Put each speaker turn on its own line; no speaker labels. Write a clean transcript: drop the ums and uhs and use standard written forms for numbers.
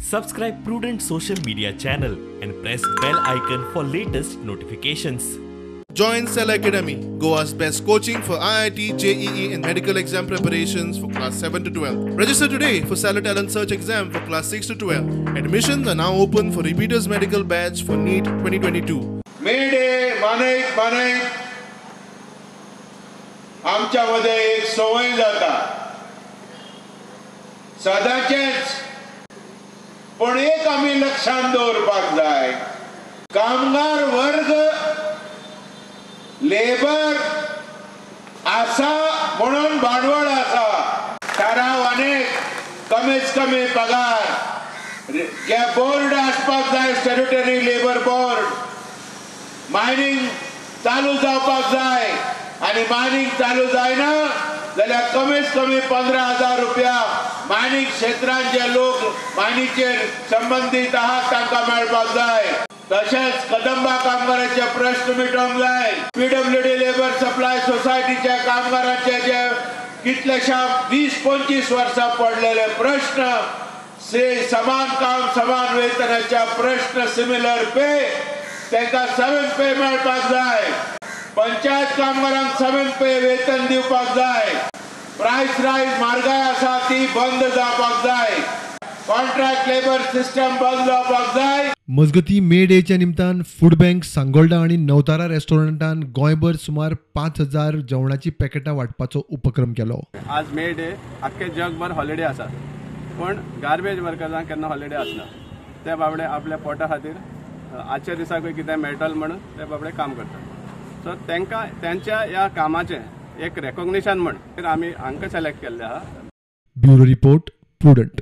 Subscribe Prudent social media channel and press bell icon for latest notifications.
Join Cell Academy, Goa's best coaching for IIT, JEE and medical exam preparations for class 7 to 12. Register today for Cell Talent Search exam for class 6 to 12. Admissions are now open for repeaters medical batch for NEET 2022.
मेडे मानयत आमच्या मध्ये एक सवय जाता सदाचेच पण एक आम्ही लक्षात दवरपाक जाय कामगार वर्ग लेबर आसा म्हणून भांडवल आसा ठराव अनेक कमीच कमी पगार बोर्ड आसपाक जाय स्टॅट्युटरी लेबर बोर्ड मायनिंग चालू जावपाक जाय आणि मायनिंग चालू जायना जाल्यार कमीत कमी 15,000 रुपया मायनिंग क्षेत्रांत जे लोक मायनिंगचेर संबंधित आहात तांकां मेळपाक जाय तशेंच कदंबा कामगारांचे प्रश्न मिटोवंक जाय PWD लेबर सप्लाय सोसायटीच्या कामगारांचे जे कितलेशा 20-25 वर्सां पडलेले प्रश्न समान काम समान वेतनाच्या प्रश्न सिमिलर पे तांकां 7 पे मेळपाक जाय पंचायत कामगारांक 7 पे वेतन दिवपाक जाय प्राइस राइज म्हारगाय आसा ती बंद जावपाक जाय कॉन्ट्रॅक्ट लेबर सिस्टम बंद जावपाक जाय।
मजगती मे डेच्या निमतान फूड बँक सांगोळडा आणि नवतारा रेस्टॉरंटान गोंयभर सुमार 5,000 जेवणाची पॅकेटां वाटपाचो उपक्रम केलो।
आज मे डे आख्खे जगभर हॉलिडे आसा पण गार्बेज वर्कर्सांक केन्ना हॉलिडे आसना ते बाबडे आपल्या पोटा खातीर आजच्या दिसाकूय कितें मेळटलें म्हणून ते बाबडे काम करतात सो तांकां त्यांच्या ह्या कामाचें एक रेकॉग्निशन म्हण आमी हांकां सिलेक्ट केल्ले आहा।
Bureau report prudent.